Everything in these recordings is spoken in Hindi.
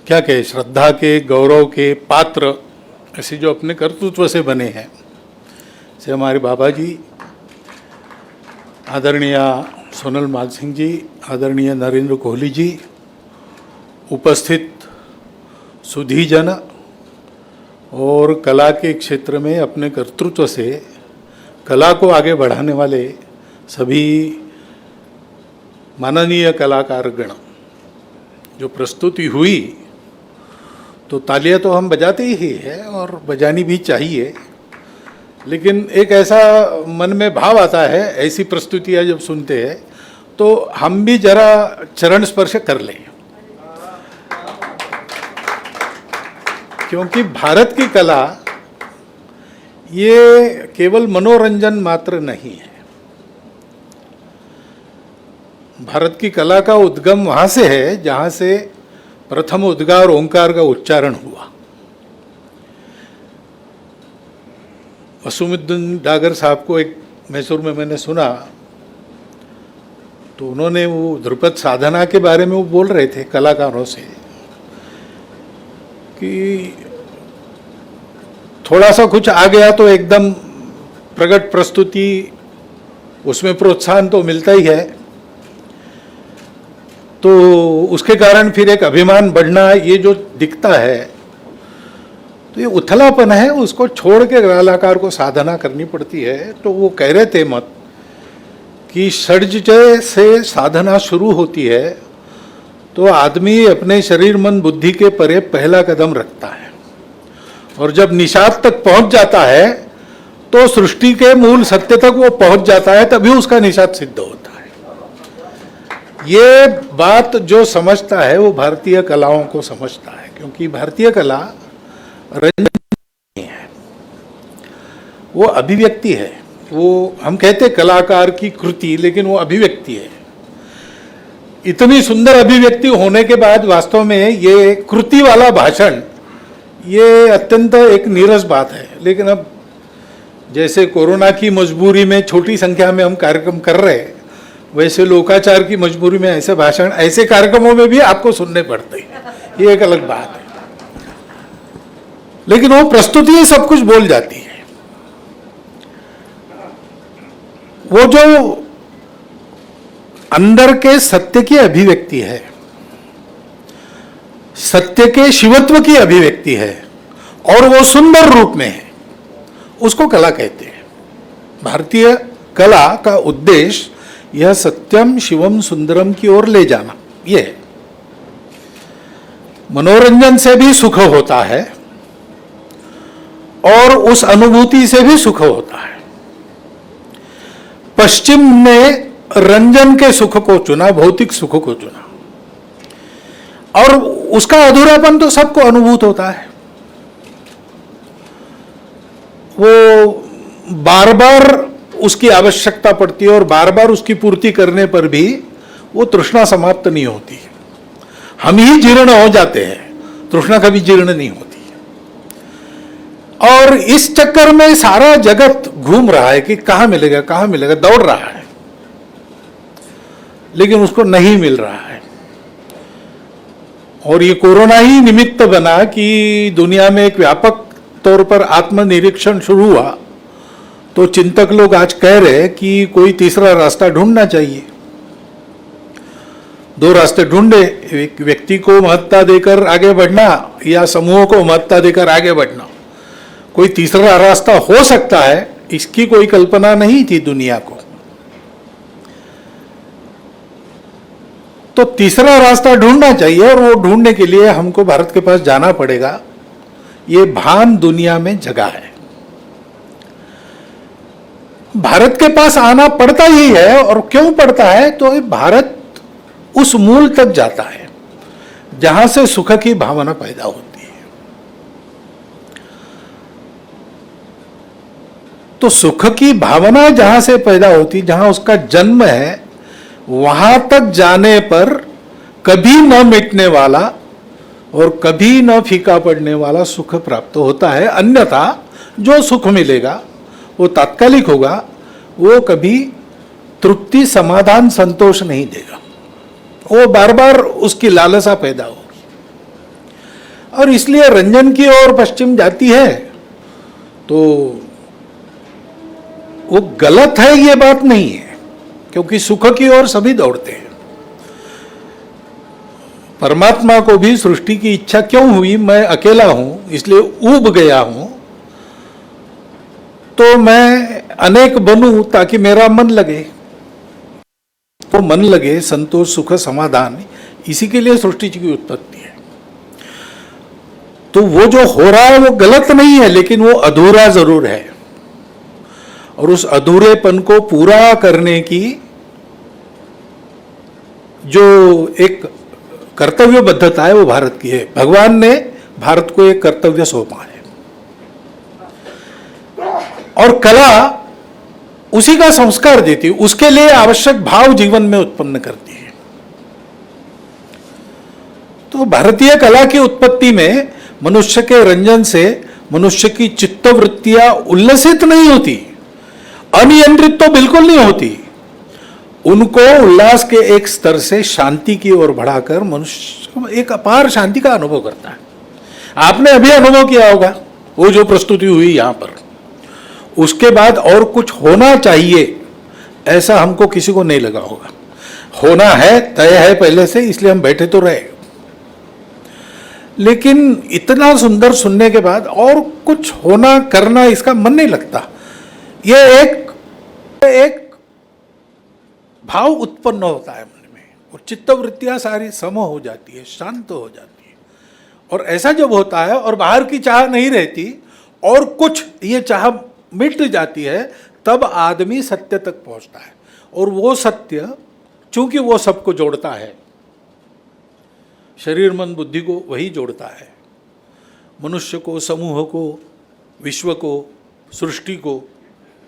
क्या कहे, श्रद्धा के, गौरव के पात्र ऐसे जो अपने कर्तृत्व से बने हैं, से हमारे बाबा जी, आदरणीय सोनल मालसिंह जी, आदरणीय नरेंद्र कोहली जी, उपस्थित सुधीजन और कला के क्षेत्र में अपने कर्तृत्व से कला को आगे बढ़ाने वाले सभी माननीय कलाकारगण, जो प्रस्तुति हुई तो तालियां तो हम बजाते ही हैं और बजानी भी चाहिए, लेकिन एक ऐसा मन में भाव आता है ऐसी प्रस्तुतियां जब सुनते हैं तो हम भी जरा चरण स्पर्श कर लें, क्योंकि भारत की कला ये केवल मनोरंजन मात्र नहीं है। भारत की कला का उद्गम वहाँ से है जहाँ से प्रथम उद्गार ओंकार का उच्चारण हुआ। वसुमुद्दीन डागर साहब को एक मैसूर में मैंने सुना, तो उन्होंने वो ध्रुपद साधना के बारे में वो बोल रहे थे कलाकारों से कि थोड़ा सा कुछ आ गया तो एकदम प्रकट प्रस्तुति, उसमें प्रोत्साहन तो मिलता ही है, तो उसके कारण फिर एक अभिमान बढ़ना ये जो दिखता है, तो ये उथलापन है, उसको छोड़ के कलाकार को साधना करनी पड़ती है। तो वो कह रहे थे मत कि षड्जय से साधना शुरू होती है तो आदमी अपने शरीर मन बुद्धि के परे पहला कदम रखता है, और जब निषाद तक पहुंच जाता है तो सृष्टि के मूल सत्य तक वो पहुंच जाता है, तभी उसका निषाद सिद्ध होता है। ये बात जो समझता है वो भारतीय कलाओं को समझता है, क्योंकि भारतीय कला रंजन नहीं है, वो अभिव्यक्ति है। वो हम कहते कलाकार की कृति, लेकिन वो अभिव्यक्ति है। इतनी सुंदर अभिव्यक्ति होने के बाद वास्तव में ये कृति वाला भाषण ये अत्यंत एक नीरस बात है। लेकिन अब जैसे कोरोना की मजबूरी में छोटी संख्या में हम कार्यक्रम कर रहे हैं, वैसे लोकाचार की मजबूरी में ऐसे भाषण ऐसे कार्यक्रमों में भी आपको सुनने पड़ते हैं, ये एक अलग बात है। लेकिन वो प्रस्तुति सब कुछ बोल जाती है। वो जो अंदर के सत्य की अभिव्यक्ति है, सत्य के शिवत्व की अभिव्यक्ति है, और वो सुंदर रूप में है, उसको कला कहते हैं। भारतीय कला का उद्देश्य यह सत्यम शिवम सुंदरम की ओर ले जाना, यह है। मनोरंजन से भी सुख होता है और उस अनुभूति से भी सुख होता है। पश्चिम ने रंजन के सुख को चुना, भौतिक सुख को चुना, और उसका अधूरापन तो सबको अनुभूत होता है। वो बार बार उसकी आवश्यकता पड़ती है और बार बार उसकी पूर्ति करने पर भी वो तृष्णा समाप्त नहीं होती। हम ही जीर्ण हो जाते हैं, तृष्णा कभी जीर्ण नहीं होती। और इस चक्कर में सारा जगत घूम रहा है कि कहां मिलेगा कहां मिलेगा, दौड़ रहा है, लेकिन उसको नहीं मिल रहा है। और ये कोरोना ही निमित्त बना कि दुनिया में एक व्यापक तौर पर आत्मनिरीक्षण शुरू हुआ, तो चिंतक लोग आज कह रहे हैं कि कोई तीसरा रास्ता ढूंढना चाहिए। दो रास्ते ढूंढे, एक व्यक्ति को महत्ता देकर आगे बढ़ना या समूहों को महत्ता देकर आगे बढ़ना। कोई तीसरा रास्ता हो सकता है, इसकी कोई कल्पना नहीं थी दुनिया को। तो तीसरा रास्ता ढूंढना चाहिए, और वो ढूंढने के लिए हमको भारत के पास जाना पड़ेगा। ये भान दुनिया में जगा है, भारत के पास आना पड़ता ही है। और क्यों पड़ता है, तो भारत उस मूल तक जाता है जहां से सुख की भावना पैदा होती है। तो सुख की भावना जहां से पैदा होती, जहां उसका जन्म है, वहां तक जाने पर कभी न मिटने वाला और कभी न फीका पड़ने वाला सुख प्राप्त होता है। अन्यथा जो सुख मिलेगा वो तात्कालिक होगा, वो कभी तृप्ति, समाधान, संतोष नहीं देगा, वो बार बार उसकी लालसा पैदा होगी। और इसलिए रंजन की ओर पश्चिम जाती है तो वो गलत है, ये बात नहीं है, क्योंकि सुख की ओर सभी दौड़ते हैं। परमात्मा को भी सृष्टि की इच्छा क्यों हुई, मैं अकेला हूं इसलिए ऊब गया हूं, तो मैं अनेक बनूं ताकि मेरा मन लगे। तो मन लगे, संतोष, सुख, समाधान, इसी के लिए सृष्टि की उत्पत्ति है। तो वो जो हो रहा है वो गलत नहीं है, लेकिन वो अधूरा जरूर है, और उस अधूरेपन को पूरा करने की जो एक कर्तव्यबद्धता है वो भारत की है। भगवान ने भारत को एक कर्तव्य सौंपा है, और कला उसी का संस्कार देती है, उसके लिए आवश्यक भाव जीवन में उत्पन्न करती है। तो भारतीय कला की उत्पत्ति में मनुष्य के रंजन से मनुष्य की चित्तवृत्तियां उल्लसित नहीं होती, अनियंत्रित तो बिल्कुल नहीं होती, उनको उल्लास के एक स्तर से शांति की ओर बढ़ाकर मनुष्य एक अपार शांति का अनुभव करता है। आपने अभी अनुभव किया होगा वो जो प्रस्तुति हुई यहां पर, उसके बाद और कुछ होना चाहिए ऐसा हमको किसी को नहीं लगा होगा। होना है, तय है पहले से, इसलिए हम बैठे तो रहे, लेकिन इतना सुंदर सुनने के बाद और कुछ होना करना इसका मन नहीं लगता। ये एक भाव उत्पन्न होता है मन में, और चित्तवृत्तियां सारी सम हो जाती है, शांत हो जाती है, और ऐसा जब होता है और बाहर की चाह नहीं रहती और कुछ ये चाह मिट जाती है, तब आदमी सत्य तक पहुंचता है। और वो सत्य चूंकि वो सबको जोड़ता है, शरीर मन बुद्धि को वही जोड़ता है, मनुष्य को, समूह को, विश्व को, सृष्टि को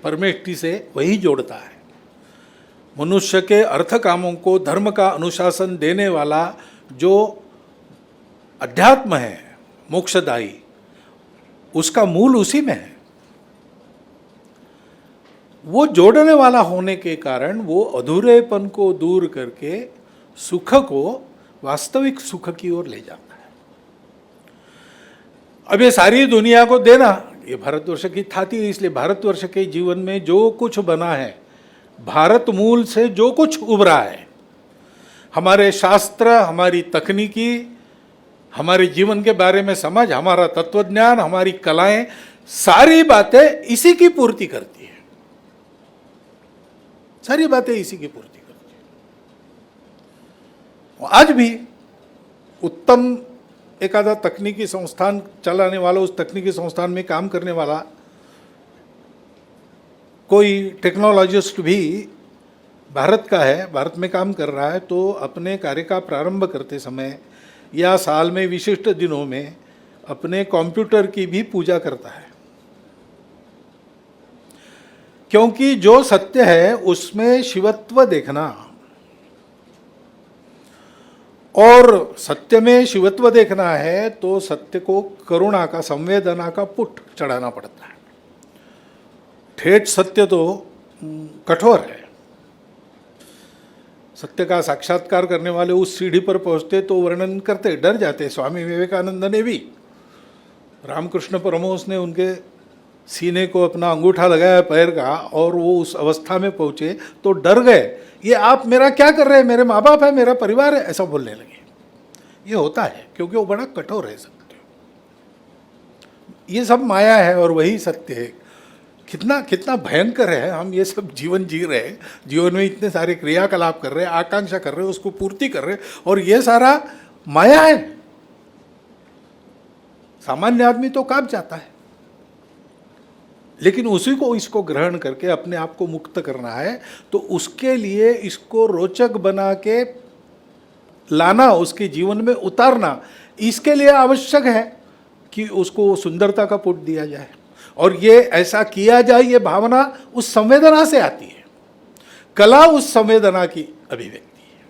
परमेष्टि से वही जोड़ता है। मनुष्य के अर्थ कामों को, धर्म का अनुशासन देने वाला जो अध्यात्म है मोक्षदायी, उसका मूल उसी में है। वो जोड़ने वाला होने के कारण वो अधूरेपन को दूर करके सुख को वास्तविक सुख की ओर ले जाता है। अब ये सारी दुनिया को देना ये भारतवर्ष की थाती है, इसलिए भारतवर्ष के जीवन में जो कुछ बना है, भारत मूल से जो कुछ उभरा है, हमारे शास्त्र, हमारी तकनीकी, हमारे जीवन के बारे में समझ, हमारा तत्वज्ञान, हमारी कलाएं, सारी बातें इसी की पूर्ति करती है, सारी बातें इसी की पूर्ति करती है। आज भी उत्तम एकादा तकनीकी संस्थान चलाने वाला, उस तकनीकी संस्थान में काम करने वाला कोई टेक्नोलॉजिस्ट भी भारत का है, भारत में काम कर रहा है, तो अपने कार्य का प्रारंभ करते समय या साल में विशिष्ट दिनों में अपने कंप्यूटर की भी पूजा करता है, क्योंकि जो सत्य है उसमें शिवत्व देखना, और सत्य में शिवत्व देखना है तो सत्य को करुणा का, संवेदना का पुट चढ़ाना पड़ता है। ठेठ सत्य तो कठोर है। सत्य का साक्षात्कार करने वाले उस सीढ़ी पर पहुंचते तो वर्णन करते, डर जाते। स्वामी विवेकानंद ने भी, रामकृष्ण परमहंस ने उनके सीने को अपना अंगूठा लगाया पैर का, और वो उस अवस्था में पहुंचे तो डर गए, ये आप मेरा क्या कर रहे हैं, मेरे माँ बाप है, मेरा परिवार है, ऐसा बोलने लगे। ये होता है क्योंकि वो बड़ा कठोर है सत्य। ये सब माया है और वही सत्य है। कितना कितना भयंकर है। हम ये सब जीवन जी रहे हैं, जीवन में इतने सारे क्रियाकलाप कर रहे हैं, आकांक्षा कर रहे हैं, उसको पूर्ति कर रहे हैं, और ये सारा माया है। सामान्य आदमी तो कांप जाता है, लेकिन उसी को इसको ग्रहण करके अपने आप को मुक्त करना है, तो उसके लिए इसको रोचक बना के लाना, उसके जीवन में उतारना, इसके लिए आवश्यक है कि उसको सुंदरता का पुट दिया जाए, और ये ऐसा किया जाए, ये भावना उस संवेदना से आती है। कला उस संवेदना की अभिव्यक्ति है।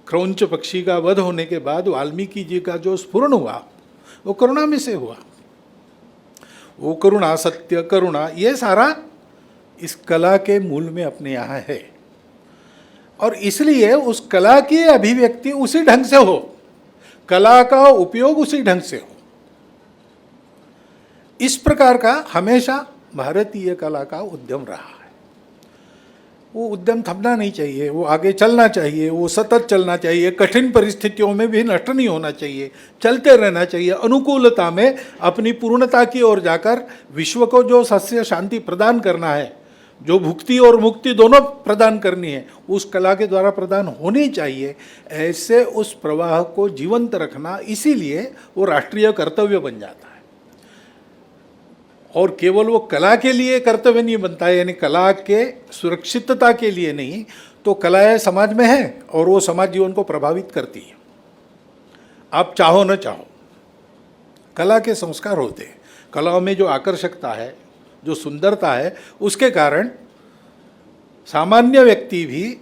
क्रौंच पक्षी का वध होने के बाद वाल्मीकि जी का जो स्फुरण हुआ वो करुणा में से हुआ। वो करुणा, सत्य, करुणा, ये सारा इस कला के मूल में अपने यहाँ है। और इसलिए उस कला की अभिव्यक्ति उसी ढंग से हो, कला का उपयोग उसी ढंग से हो। इस प्रकार का हमेशा भारतीय कला का उद्यम रहा है। वो उद्यम थमना नहीं चाहिए, वो आगे चलना चाहिए, वो सतत चलना चाहिए, कठिन परिस्थितियों में भी नष्ट नहीं होना चाहिए, चलते रहना चाहिए, अनुकूलता में अपनी पूर्णता की ओर जाकर विश्व को जो सत्य शांति प्रदान करना है, जो भुक्ति और मुक्ति दोनों प्रदान करनी है, उस कला के द्वारा प्रदान होनी चाहिए। ऐसे उस प्रवाह को जीवंत रखना, इसीलिए वो राष्ट्रीय कर्तव्य बन जाता है। और केवल वो कला के लिए कर्तव्य नहीं बनता है, यानी कला के सुरक्षितता के लिए नहीं, तो कलाएं समाज में हैं और वो समाज जीवन को प्रभावित करती है। आप चाहो न चाहो, कला के संस्कार होते हैं। कला में जो आकर्षकता है, जो सुंदरता है, उसके कारण सामान्य व्यक्ति भी,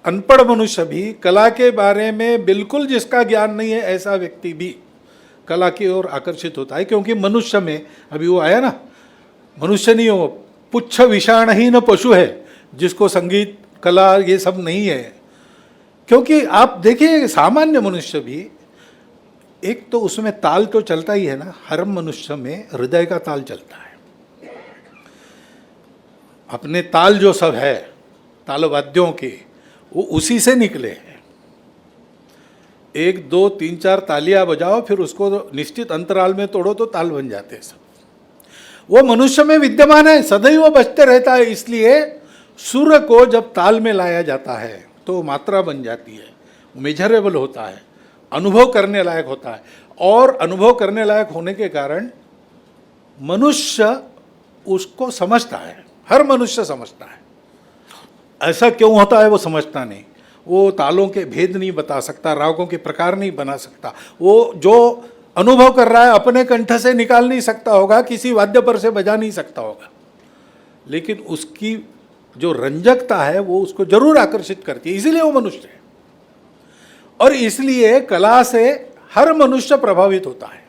अनपढ़ मनुष्य भी, कला के बारे में बिल्कुल जिसका ज्ञान नहीं है ऐसा व्यक्ति भी कला की ओर आकर्षित होता है। क्योंकि मनुष्य में, अभी वो आया ना, मनुष्य नहीं हो, पुच्छ विषाणहीन पशु है, जिसको संगीत कला ये सब नहीं है। क्योंकि आप देखिए सामान्य मनुष्य भी, एक तो उसमें ताल तो चलता ही है ना, हर मनुष्य में हृदय का ताल चलता है। अपने ताल जो सब है, ताल वाद्यों के, वो उसी से निकले हैं। 1 2 3 4 तालियां बजाओ, फिर उसको निश्चित अंतराल में तोड़ो तो ताल बन जाते हैं सब। वो मनुष्य में विद्यमान है, सदैव बजते रहता है। इसलिए सुर को जब ताल में लाया जाता है तो मात्रा बन जाती है, मेजरेबल होता है, अनुभव करने लायक होता है। और अनुभव करने लायक होने के कारण मनुष्य उसको समझता है, हर मनुष्य समझता है। ऐसा क्यों होता है वो समझता नहीं, वो तालों के भेद नहीं बता सकता, रागों के प्रकार नहीं बना सकता। वो जो अनुभव कर रहा है अपने कंठ से निकाल नहीं सकता होगा, किसी वाद्य पर से बजा नहीं सकता होगा, लेकिन उसकी जो रंजकता है वो उसको जरूर आकर्षित करती है, इसीलिए वो मनुष्य है। और इसलिए कला से हर मनुष्य प्रभावित होता है।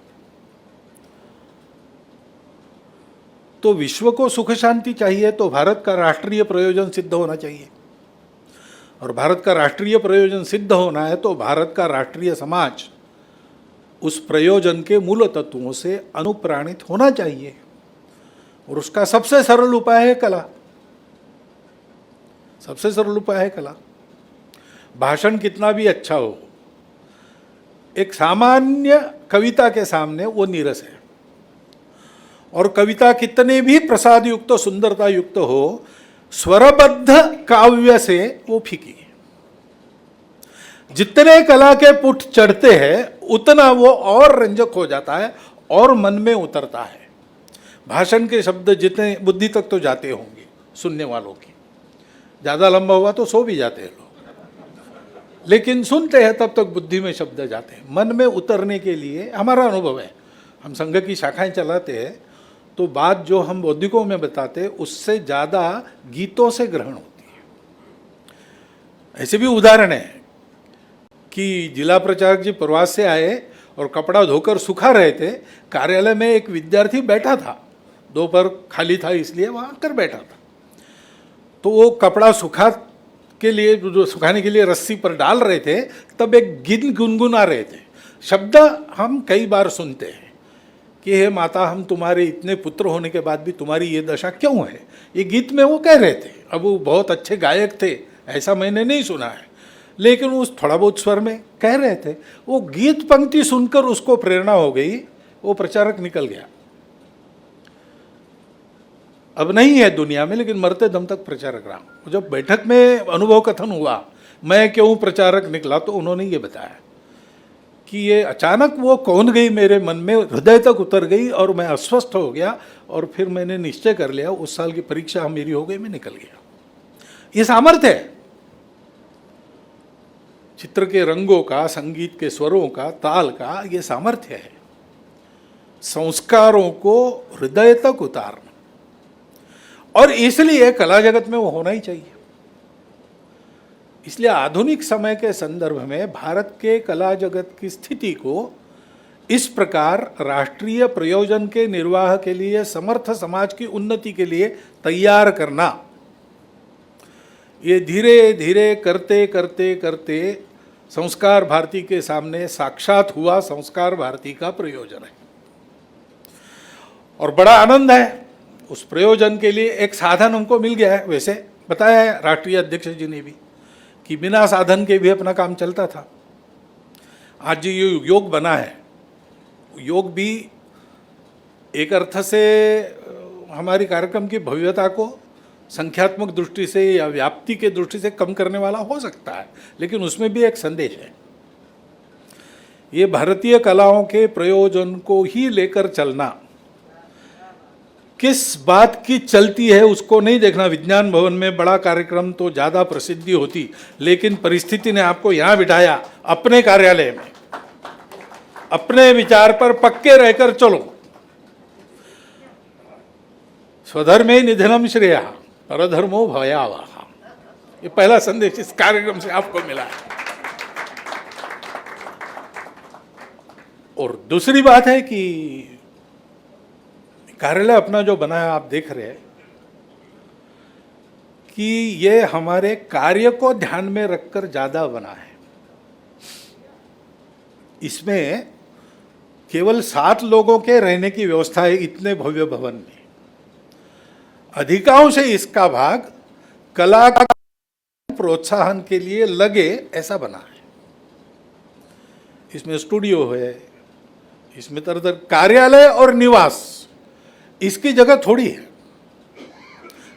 तो विश्व को सुख शांति चाहिए तो भारत का राष्ट्रीय प्रयोजन सिद्ध होना चाहिए। और भारत का राष्ट्रीय प्रयोजन सिद्ध होना है तो भारत का राष्ट्रीय समाज उस प्रयोजन के मूल तत्वों से अनुप्राणित होना चाहिए। और उसका सबसे सरल उपाय है कला। सबसे सरल उपाय है कला। भाषण कितना भी अच्छा हो, एक सामान्य कविता के सामने वो नीरस है। और कविता कितने भी प्रसाद युक्त, सुंदरता युक्त हो, स्वरबद्ध काव्य से वो फीकी है। जितने कला के पुट चढ़ते हैं उतना वो और रंजक हो जाता है और मन में उतरता है। भाषण के शब्द जितने बुद्धि तक तो जाते होंगे सुनने वालों की, ज़्यादा लंबा हुआ तो सो भी जाते हैं लोग, लेकिन सुनते हैं तब तक बुद्धि में शब्द जाते हैं। मन में उतरने के लिए हमारा अनुभव है, हम संघ की शाखाएं चलाते हैं तो बात जो हम बौद्धिकों में बताते उससे ज़्यादा गीतों से ग्रहण होती है। ऐसे भी उदाहरण है कि जिला प्रचारक जी प्रवास से आए और कपड़ा धोकर सुखा रहे थे। कार्यालय में एक विद्यार्थी बैठा था, दोपहर खाली था इसलिए वहाँ आकर बैठा था। तो वो कपड़ा सुखाने के लिए रस्सी पर डाल रहे थे, तब एक गीत गुनगुना रहे थे। शब्द हम कई बार सुनते हैं कि हे माता, हम तुम्हारे इतने पुत्र होने के बाद भी तुम्हारी ये दशा क्यों है। ये गीत में वो कह रहे थे। अब वो बहुत अच्छे गायक थे ऐसा मैंने नहीं सुना है, लेकिन उस थोड़ा बहुत स्वर में कह रहे थे। वो गीत पंक्ति सुनकर उसको प्रेरणा हो गई, वो प्रचारक निकल गया। अब नहीं है दुनिया में, लेकिन मरते दम तक प्रचारक रहा। जब बैठक में अनुभव कथन हुआ मैं क्यों प्रचारक निकला, तो उन्होंने ये बताया कि ये अचानक वो कौन गई मेरे मन में, हृदय तक उतर गई और मैं अस्वस्थ हो गया। और फिर मैंने निश्चय कर लिया, उस साल की परीक्षा मेरी हो गई, मैं निकल गया। ये सामर्थ्य है चित्र के रंगों का, संगीत के स्वरों का, ताल का, ये सामर्थ्य है संस्कारों को हृदय तक उतारना। और इसलिए कला जगत में वो होना ही चाहिए। इसलिए आधुनिक समय के संदर्भ में भारत के कला जगत की स्थिति को इस प्रकार राष्ट्रीय प्रयोजन के निर्वाह के लिए, समर्थ समाज की उन्नति के लिए तैयार करना, ये धीरे धीरे करते करते करते संस्कार भारती के सामने साक्षात हुआ संस्कार भारती का प्रयोजन है। और बड़ा आनंद है, उस प्रयोजन के लिए एक साधन हमको मिल गया है। वैसे बताया है राष्ट्रीय अध्यक्ष जी ने भी कि बिना साधन के भी अपना काम चलता था। आज जो ये योग बना है, योग भी एक अर्थ से हमारी कार्यक्रम की भव्यता को संख्यात्मक दृष्टि से या व्याप्ति के दृष्टि से कम करने वाला हो सकता है, लेकिन उसमें भी एक संदेश है। ये भारतीय कलाओं के प्रयोजन को ही लेकर चलना, किस बात की चलती है उसको नहीं देखना। विज्ञान भवन में बड़ा कार्यक्रम तो ज़्यादा प्रसिद्धि होती, लेकिन परिस्थिति ने आपको यहाँ बिठाया अपने कार्यालय में, अपने विचार पर पक्के रहकर चलो। स्वधर्मे निधनम श्रेया परधर्मो भयावह, ये पहला संदेश इस कार्यक्रम से आपको मिला है। और दूसरी बात है कि कार्यालय अपना जो बना है, आप देख रहे हैं कि ये हमारे कार्य को ध्यान में रखकर ज़्यादा बना है। इसमें केवल 7 लोगों के रहने की व्यवस्था है इतने भव्य भवन में। अधिकांश इसका भाग कला का प्रोत्साहन के लिए लगे ऐसा बना है। इसमें स्टूडियो है, इसमें तरह तरह कार्यालय और निवास, इसकी जगह थोड़ी है,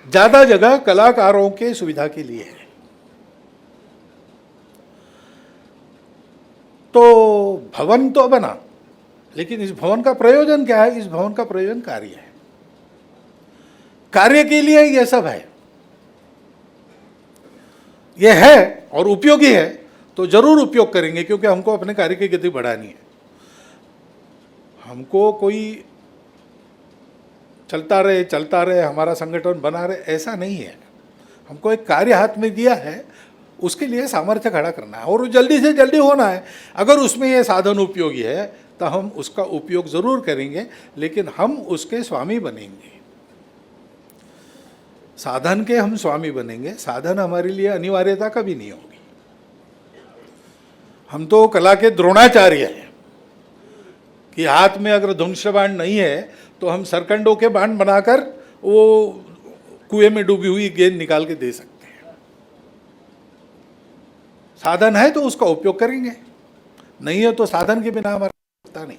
ज्यादा जगह कलाकारों के सुविधा के लिए है। तो भवन तो बना, लेकिन इस भवन का प्रयोजन क्या है? इस भवन का प्रयोजन कार्य है। कार्य के लिए यह सब है, यह है और उपयोगी है तो जरूर उपयोग करेंगे, क्योंकि हमको अपने कार्य की गति बढ़ानी है। हमको कोई चलता रहे हमारा संगठन बना रहे ऐसा नहीं है। हमको एक कार्य हाथ में दिया है, उसके लिए सामर्थ्य खड़ा करना है और जल्दी से जल्दी होना है। अगर उसमें यह साधन उपयोगी है तो हम उसका उपयोग जरूर करेंगे, लेकिन हम उसके स्वामी बनेंगे। साधन के हम स्वामी बनेंगे, साधन हमारे लिए अनिवार्यता कभी नहीं होगी। हम तो कला के द्रोणाचार्य हैं कि हाथ में अगर धनुष बाण नहीं है तो हम सरकंडों के बाण बनाकर वो कुएं में डूबी हुई गेंद निकाल के दे सकते हैं। साधन है तो उसका उपयोग करेंगे, नहीं है तो साधन के बिना हमारा होता नहीं।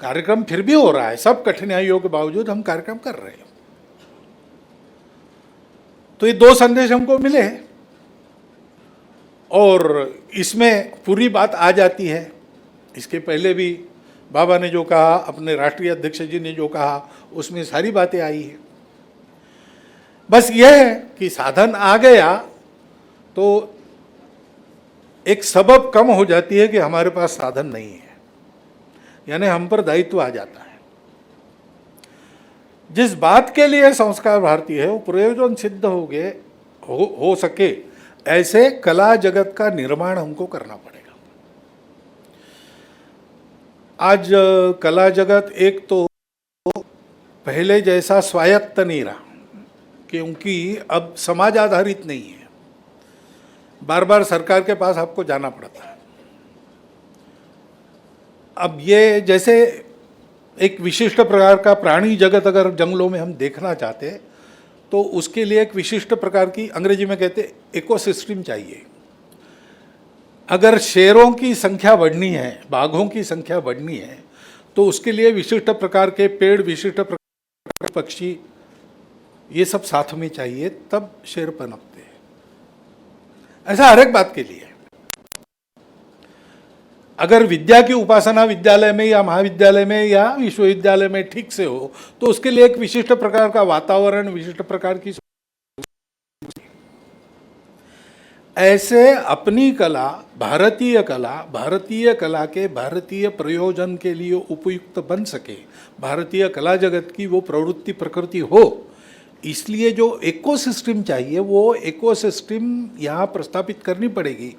कार्यक्रम फिर भी हो रहा है, सब कठिनाइयों के बावजूद हम कार्यक्रम कर रहे हैं। तो ये 2 संदेश हमको मिले और इसमें पूरी बात आ जाती है। इसके पहले भी बाबा ने जो कहा, अपने राष्ट्रीय अध्यक्ष जी ने जो कहा, उसमें सारी बातें आई है। बस यह है कि साधन आ गया तो एक सबब कम हो जाती है कि हमारे पास साधन नहीं है, यानी हम पर दायित्व आ जाता है। जिस बात के लिए संस्कार भारती है वो प्रयोजन सिद्ध हो सके, ऐसे कला जगत का निर्माण हमको करना पड़ेगा। आज कला जगत एक तो पहले जैसा स्वायत्त नहीं रहा, क्योंकि अब समाज आधारित नहीं है। बार बार सरकार के पास आपको जाना पड़ता है। अब ये जैसे एक विशिष्ट प्रकार का प्राणी जगत अगर जंगलों में हम देखना चाहते तो उसके लिए एक विशिष्ट प्रकार की, अंग्रेजी में कहते इकोसिस्टम चाहिए। अगर शेरों की संख्या बढ़नी है, बाघों की संख्या बढ़नी है, तो उसके लिए विशिष्ट प्रकार के पेड़, विशिष्ट प्रकार के पक्षी, ये सब साथ में चाहिए, तब शेर पनपते हैं। ऐसा हर एक बात के लिए। अगर विद्या की उपासना विद्यालय में या महाविद्यालय में या विश्वविद्यालय में ठीक से हो तो उसके लिए एक विशिष्ट प्रकार का वातावरण, विशिष्ट प्रकार की, ऐसे अपनी कला, भारतीय कला के भारतीय प्रयोजन के लिए उपयुक्त बन सके, भारतीय कला जगत की वो प्रवृत्ति प्रकृति हो, इसलिए जो इकोसिस्टम चाहिए वो इकोसिस्टम यहाँ प्रस्तापित करनी पड़ेगी।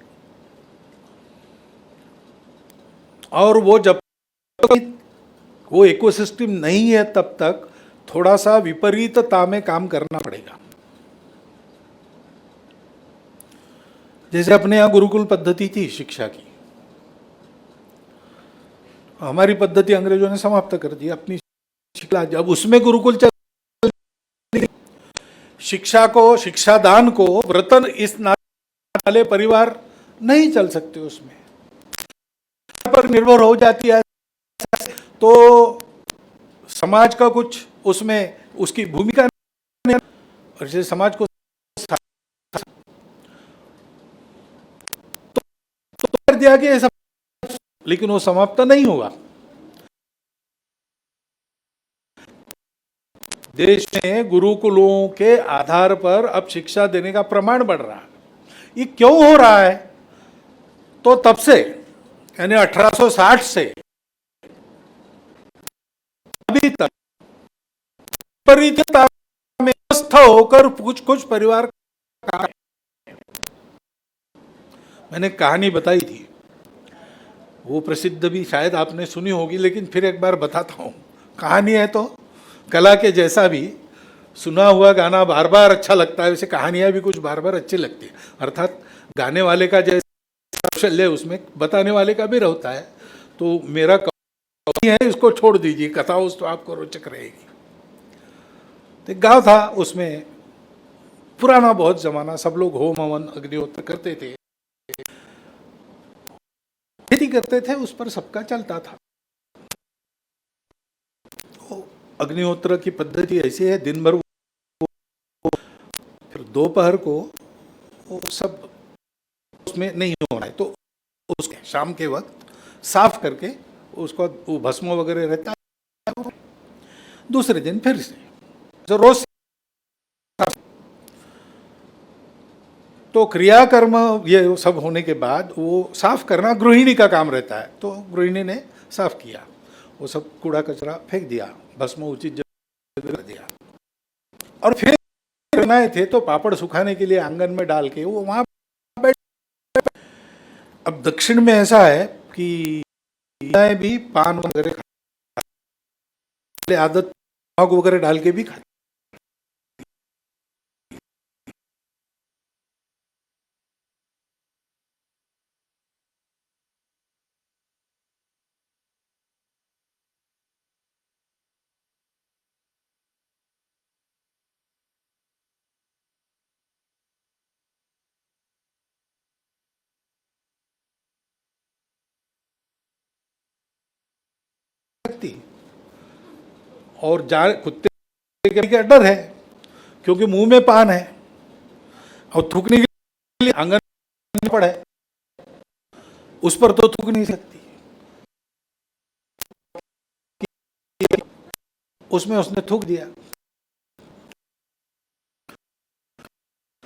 और वो जब वो इकोसिस्टम नहीं है तब तक थोड़ा सा विपरीतता में काम करना पड़ेगा। जैसे अपने यहाँ गुरुकुल पद्धति थी शिक्षा की, हमारी पद्धति अंग्रेजों ने समाप्त कर दी अपनी शिक्षा। जब उसमें गुरुकुल चल, शिक्षा को, शिक्षादान को व्रतन इस नाते वाले परिवार नहीं चल सकते, उसमें पर निर्भर हो जाती है, तो समाज का कुछ उसमें उसकी भूमिका नहीं। और जैसे समाज को तो कर दिया कि ऐसा, लेकिन वो समाप्त नहीं हुआ। देश में गुरुकुलों के आधार पर अब शिक्षा देने का प्रमाण बढ़ रहा है। ये क्यों हो रहा है? तो तब से, यानी 1860 से अभी तक परिचिता में स्वस्थ होकर कुछ कुछ परिवार का, मैंने कहानी बताई थी, वो प्रसिद्ध भी शायद आपने सुनी होगी, लेकिन फिर एक बार बताता हूं। कहानी है तो कला के जैसा भी, सुना हुआ गाना बार बार अच्छा लगता है, वैसे कहानियां भी कुछ बार बार अच्छी लगती है। अर्थात गाने वाले का जैसा कौशल्य उसमें बताने वाले का भी रहता है। तो मेरा कहानी है, इसको छोड़ दीजिए, कथा उस तो आपको रोचक रहेगी। तो एक गांव था, उसमें पुराना बहुत जमाना, सब लोग होम हवन अग्निहोत्र करते थे, खेती करते थे, उस पर सबका चलता था। तो अग्निहोत्र की पद्धति ऐसी है, दिन भर फिर दोपहर को वो सब उसमें नहीं होना है, तो उसके शाम के वक्त साफ करके उसको, वो भस्म वगैरह रहता है, दूसरे दिन फिर से जो रोज। तो क्रियाकर्म ये सब होने के बाद वो साफ करना गृहिणी का काम रहता है। तो गृहिणी ने साफ किया, वो सब कूड़ा कचरा फेंक दिया, भस्म उचित जगह रख दिया, और फिर बनाए थे तो पापड़ सुखाने के लिए आंगन में डाल के वो वहां बैठ। अब दक्षिण में ऐसा है कि भी पान वगैरह खाते, आदत आग वगैरह डाल के भी खाते। और कुत्ते का डर है, क्योंकि मुंह में पान है और थूकने के लिए आंगन में पड़ा है, उस पर तो थूक नहीं सकती। उसमें उसने थूक दिया,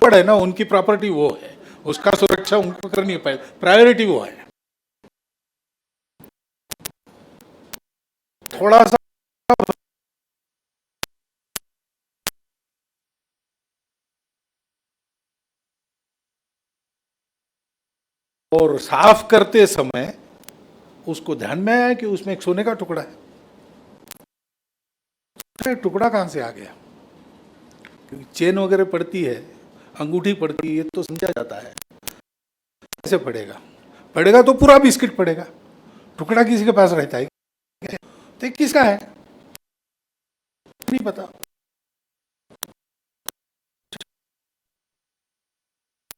पड़ा है ना, उनकी प्रॉपर्टी वो है, उसका सुरक्षा उनको करनी पाए, प्रायोरिटी वो है। थोड़ा सा और साफ करते समय उसको ध्यान में आया कि उसमें एक सोने का टुकड़ा है। टुकड़ा कहां से आ गया? क्योंकि चेन वगैरह पड़ती है, अंगूठी पड़ती है, तो समझा जाता है। कैसे पड़ेगा? पड़ेगा तो पूरा बिस्किट पड़ेगा, टुकड़ा किसी के पास रहता है तो किसका है नहीं पता।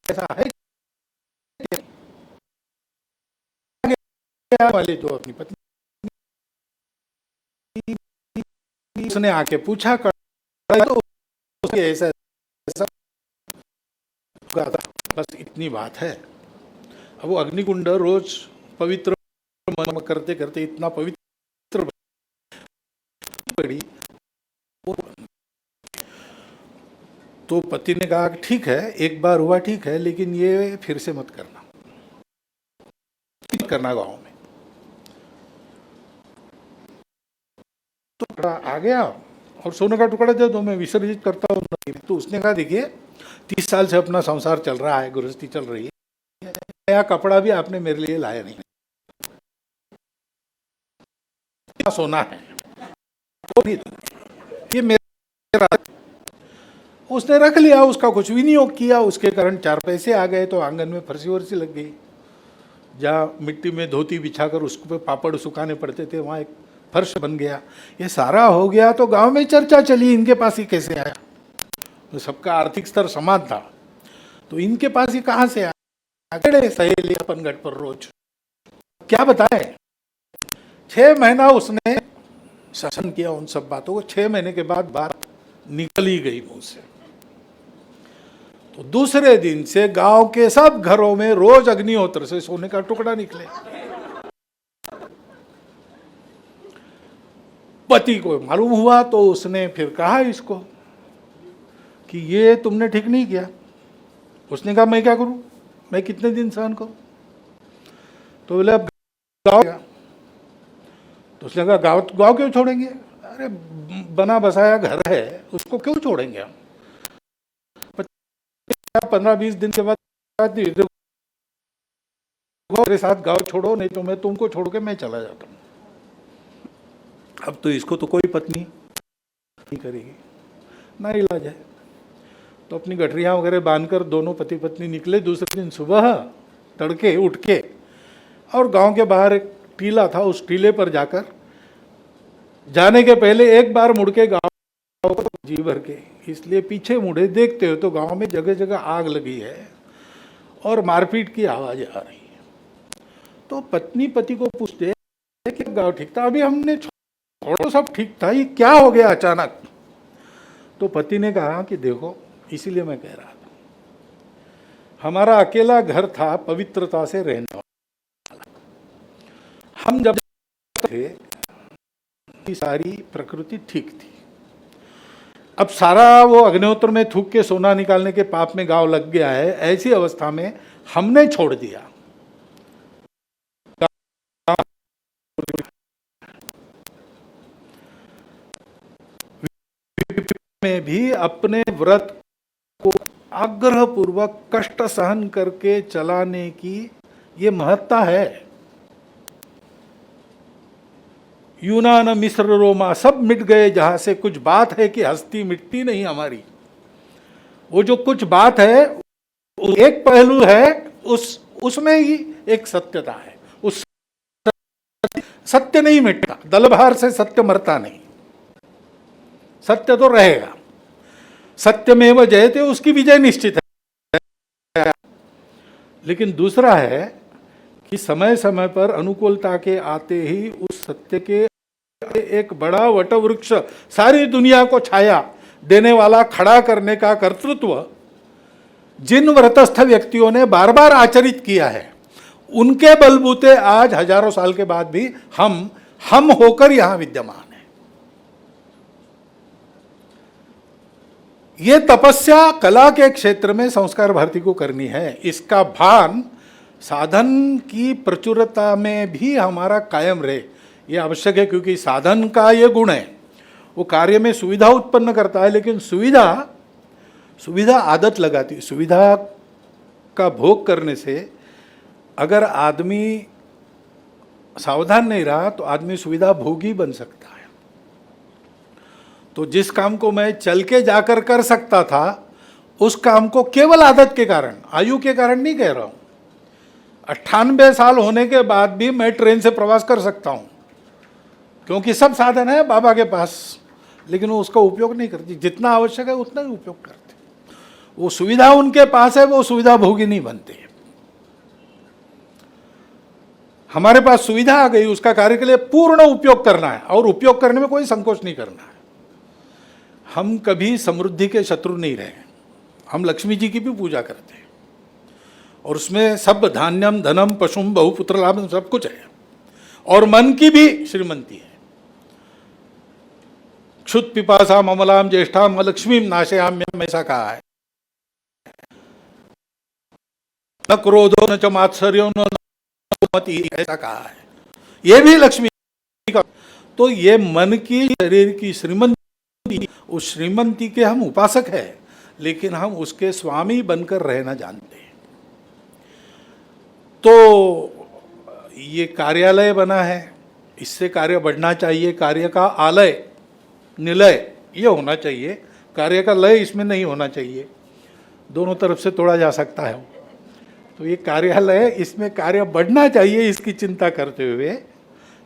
ऐसा है वाले जो अपनी पत्नी, उसने आके पूछा तो उसके ऐसा था, बस इतनी बात है। अब वो अग्निकुंड रोज पवित्र करते करते इतना पवित्र पड़ी, तो पति ने कहा कि ठीक है, एक बार हुआ ठीक है, लेकिन ये फिर से मत करना, गाँव में। तो टुकड़ा आ गया और सोने का टुकड़ा दे दो, मैं विसर्जित करता हूँ। तो उसने कहा देखिए 30 साल से अपना संसार चल रहा है, गृहस्थी चल रही है, नया कपड़ा भी आपने मेरे लिए लाया नहीं, सोना है तो ये मेरा। उसने रख लिया, उसका कुछ विनियोग किया, उसके कारण 4 पैसे आ गए, तो आंगन में फर्सी वर्सी लग गई। जहाँ मिट्टी में धोती बिछाकर उसको पे पापड़ सुखाने पड़ते थे, वहाँ एक फर्श बन गया। ये सारा हो गया तो गांव में चर्चा चली, इनके पास ही कैसे आया। तो सबका आर्थिक स्तर समान था, तो इनके पास ही कहाँ से आया। सहेली अपन गट पर रोज क्या बताए। 6 महीना उसने शासन किया उन सब बातों को। 6 महीने के बाद बात निकल ही गई मुंह से। तो दूसरे दिन से गांव के सब घरों में रोज अग्निहोत्र से सोने का टुकड़ा निकले। पति को मालूम हुआ तो उसने फिर कहा इसको कि ये तुमने ठीक नहीं किया। उसने कहा मैं क्या करूं, मैं कितने दिन सहन करूं। तो बोले अब गाँव। तो उसने कहा गाँव गाँव क्यों छोड़ेंगे, अरे बना बसाया घर है, उसको क्यों छोड़ेंगे हम। 15-20 दिन के बाद मेरे साथ गाँव छोड़ो, नहीं तो मैं तुमको छोड़ के मैं चला जाता हूँ। अब तो इसको तो कोई पत्नी नहीं करेगी, ना इलाज है। तो अपनी गठरियाँ वगैरह बांधकर दोनों पति पत्नी निकले। दूसरे दिन सुबह तड़के उठ के, और गांव के बाहर एक टीला था, उस टीले पर जाकर जाने के पहले एक बार मुड़ के गांव को जी भर के, इसलिए पीछे मुड़े, देखते हो तो गांव में जगह जगह आग लगी है और मारपीट की आवाज़ आ रही है। तो पत्नी पति को पूछते कि गांव ठीक था, अभी हमने छोड़ो सब ठीक था, ये क्या हो गया अचानक। तो पति ने कहा कि देखो, इसीलिए मैं कह रहा था, हमारा अकेला घर था पवित्रता से रहने वाला। हम जब थे सारी प्रकृति ठीक थी। अब सारा वो अग्निहोत्र में थूक के सोना निकालने के पाप में गांव लग गया है। ऐसी अवस्था में हमने छोड़ दिया। में भी अपने व्रत को आग्रह पूर्वक कष्ट सहन करके चलाने की ये महत्ता है। यूनान मिस्र रोमा सब मिट गए, जहां से कुछ बात है कि हस्ती मिटती नहीं हमारी। वो जो कुछ बात है, एक पहलू है, उसमें ही एक सत्यता है। उस सत्य नहीं मिटता, दलभार से सत्य मरता नहीं, सत्य तो रहेगा। सत्यमेव जयते, उसकी विजय निश्चित है। लेकिन दूसरा है कि समय समय पर अनुकूलता के आते ही उस सत्य के एक बड़ा वटवृक्ष सारी दुनिया को छाया देने वाला खड़ा करने का कर्तृत्व जिन व्रतस्थ व्यक्तियों ने बार बार आचरित किया है, उनके बलबूते आज हजारों साल के बाद भी हम होकर यहां विद्यमान है। ये तपस्या कला के क्षेत्र में संस्कार भारती को करनी है। इसका भान साधन की प्रचुरता में भी हमारा कायम रहे, ये आवश्यक है। क्योंकि साधन का ये गुण है, वो कार्य में सुविधा उत्पन्न करता है, लेकिन सुविधा आदत लगाती। सुविधा का भोग करने से अगर आदमी सावधान नहीं रहा तो आदमी सुविधा भोगी बन सकता है। तो जिस काम को मैं चल के जाकर कर सकता था, उस काम को केवल आदत के कारण, आयु के कारण नहीं कह रहा हूं, 98 साल होने के बाद भी मैं ट्रेन से प्रवास कर सकता हूं, क्योंकि सब साधन है बाबा के पास, लेकिन वो उसका उपयोग नहीं करती। जितना आवश्यक है उतना ही उपयोग करते। वो सुविधा उनके पास है, वो सुविधा भोगी नहीं बनते। हमारे पास सुविधा आ गई, उसका कार्य के लिए पूर्ण उपयोग करना है, और उपयोग करने में कोई संकोच नहीं करना है। हम कभी समृद्धि के शत्रु नहीं रहे। हम लक्ष्मी जी की भी पूजा करते हैं, और उसमें सब धान्यम धनम पशुम बहुपुत्र लाभ सब कुछ है, और मन की भी श्रीमंती है। क्षुत पिपासा ममलाम ज्येष्ठाम लक्ष्मी नाशयाम्यम, ऐसा कहा है। न क्रोधो न च मात्सर्यो न मति, ऐसा कहा है। ये भी लक्ष्मी का। तो ये मन की, शरीर की श्रीमंती, उस श्रीमंती के हम उपासक हैं, लेकिन हम उसके स्वामी बनकर रहना जानते हैं। तो ये कार्यालय बना है, इससे कार्य बढ़ना चाहिए। कार्य का आलय निलय ये होना चाहिए, कार्य का लय इसमें नहीं होना चाहिए, दोनों तरफ से तोड़ा जा सकता है। तो ये कार्यालय, इसमें कार्य बढ़ना चाहिए, इसकी चिंता करते हुए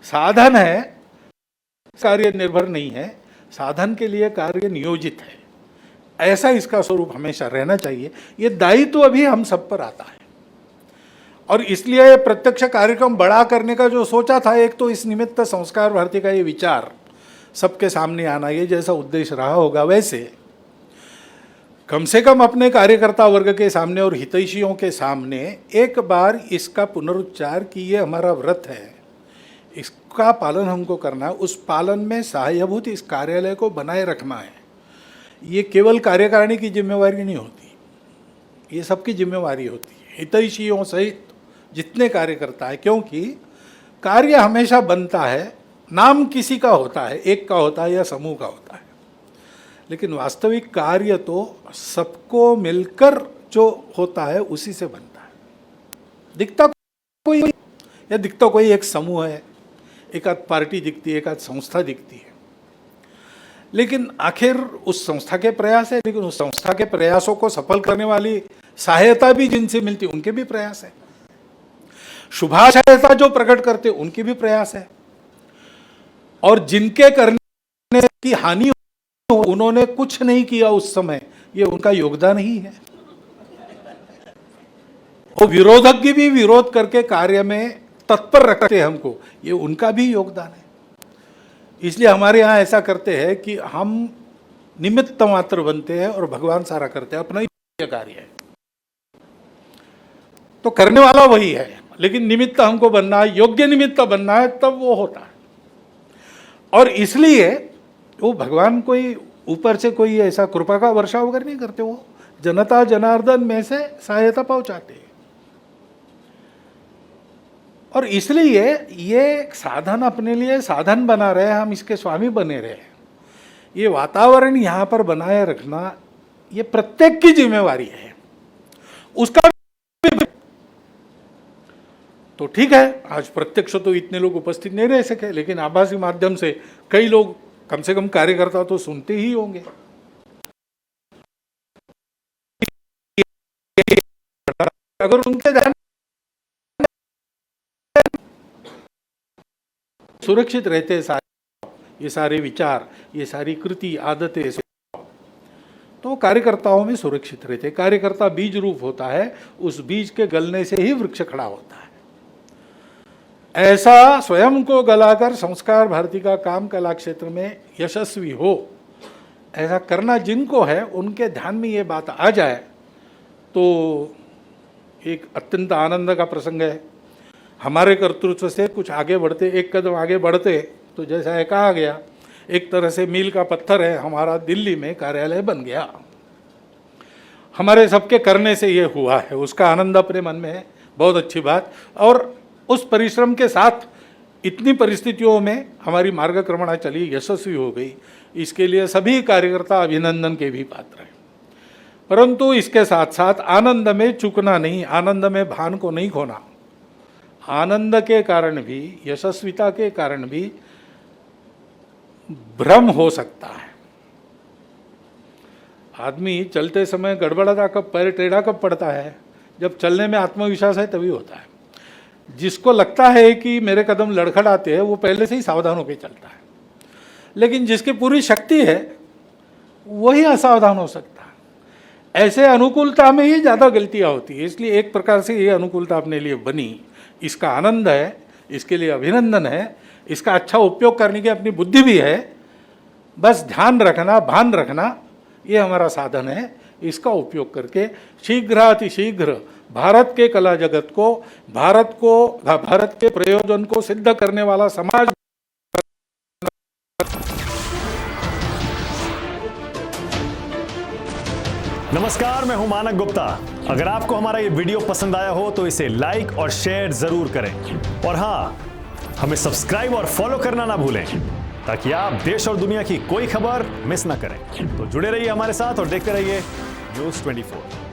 साधन है, कार्य निर्भर नहीं है, साधन के लिए कार्य नियोजित है, ऐसा इसका स्वरूप हमेशा रहना चाहिए। ये दायित्व तो अभी हम सब पर आता है और इसलिए प्रत्यक्ष कार्यक्रम बड़ा करने का जो सोचा था, एक तो इस निमित्त संस्कार भारती का ये विचार सबके सामने आना, ये जैसा उद्देश्य रहा होगा, वैसे कम से कम अपने कार्यकर्ता वर्ग के सामने और हितैषियों के सामने एक बार इसका पुनरुच्चार कि ये हमारा व्रत है, इसका पालन हमको करना है, उस पालन में सहायभूत इस कार्यालय को बनाए रखना है। ये केवल कार्यकारिणी की जिम्मेवारी नहीं होती, ये सबकी जिम्मेवारी होती है, हितैषियों सहित जितने कार्यकर्ता है, क्योंकि कार्य हमेशा बनता है, नाम किसी का होता है, एक का होता है या समूह का होता है, लेकिन वास्तविक कार्य तो सबको मिलकर जो होता है उसी से बनता है। दिखता कोई एक समूह है, एक आध पार्टी दिखती है, एक आध संस्था दिखती है, लेकिन आखिर उस संस्था के प्रयास है, लेकिन उस संस्था के प्रयासों को सफल करने वाली सहायता भी जिनसे मिलती है उनके भी प्रयास है, शुभाशयता जो प्रकट करते उनकी भी प्रयास है, और जिनके करने की हानि हो उन्होंने कुछ नहीं किया उस समय, ये उनका योगदान ही है। और विरोधक भी विरोध करके कार्य में तत्पर रखते हैं हमको, ये उनका भी योगदान है। इसलिए हमारे यहाँ ऐसा करते हैं कि हम निमित्त मात्र बनते हैं और भगवान सारा करते हैं, अपना ही कार्य है तो करने वाला वही है, लेकिन निमित्त हमको बनना है, योग्य निमित्त बनना है, तब वो होता है। और इसलिए वो भगवान कोई ऊपर से कोई ऐसा कृपा का वर्षा वगैरह नहीं करते, वो जनता जनार्दन में से सहायता पहुंचाते हैं। और इसलिए ये साधन अपने लिए साधन बना रहे, हम इसके स्वामी बने रहे। ये वातावरण यहाँ पर बनाए रखना ये प्रत्येक की जिम्मेवारी है, उसका तो ठीक है। आज प्रत्यक्ष तो इतने लोग उपस्थित नहीं रह सके, लेकिन आभासी माध्यम से कई लोग, कम से कम कार्यकर्ता तो सुनते ही होंगे। अगर उनके ध्यान सुरक्षित रहते ये सारे विचार, ये सारी कृति आदतें, तो कार्यकर्ताओं में सुरक्षित रहते। कार्यकर्ता बीज रूप होता है, उस बीज के गलने से ही वृक्ष खड़ा होता है। ऐसा स्वयं को गलाकर संस्कार भारती का काम कला क्षेत्र में यशस्वी हो, ऐसा करना जिनको है, उनके ध्यान में ये बात आ जाए तो एक अत्यंत आनंद का प्रसंग है। हमारे कर्तृत्व से कुछ आगे बढ़ते, एक कदम आगे बढ़ते, तो जैसा है कहा गया, एक तरह से मील का पत्थर है, हमारा दिल्ली में कार्यालय बन गया। हमारे सबके करने से ये हुआ है, उसका आनंद अपने मन में है, बहुत अच्छी बात। और उस परिश्रम के साथ इतनी परिस्थितियों में हमारी मार्गक्रमणा चली, यशस्वी हो गई, इसके लिए सभी कार्यकर्ता अभिनंदन के भी पात्र हैं। परंतु इसके साथ साथ आनंद में चूकना नहीं, आनंद में भान को नहीं खोना। आनंद के कारण भी, यशस्विता के कारण भी भ्रम हो सकता है। आदमी चलते समय गड़बड़ाता कब, पैर टेढ़ा कब पड़ता है, जब चलने में आत्मविश्वास है तभी होता है। जिसको लगता है कि मेरे कदम लड़खड़ाते हैं, वो पहले से ही सावधान होकर चलता है, लेकिन जिसकी पूरी शक्ति है वही असावधान हो सकता है। ऐसे अनुकूलता में ही ज़्यादा गलतियाँ होती है। इसलिए एक प्रकार से ये अनुकूलता अपने लिए बनी, इसका आनंद है, इसके लिए अभिनंदन है, इसका अच्छा उपयोग करने की अपनी बुद्धि भी है। बस ध्यान रखना, भान रखना, ये हमारा साधन है। इसका उपयोग करके शीघ्रातिशीघ्र भारत के कला जगत को, भारत के प्रयोजन को सिद्ध करने वाला समाज। नमस्कार, मैं हूं मानक गुप्ता। अगर आपको हमारा ये वीडियो पसंद आया हो तो इसे लाइक और शेयर जरूर करें, और हाँ, हमें सब्सक्राइब और फॉलो करना ना भूलें, ताकि आप देश और दुनिया की कोई खबर मिस ना करें। तो जुड़े रहिए हमारे साथ और देखते रहिए News 24।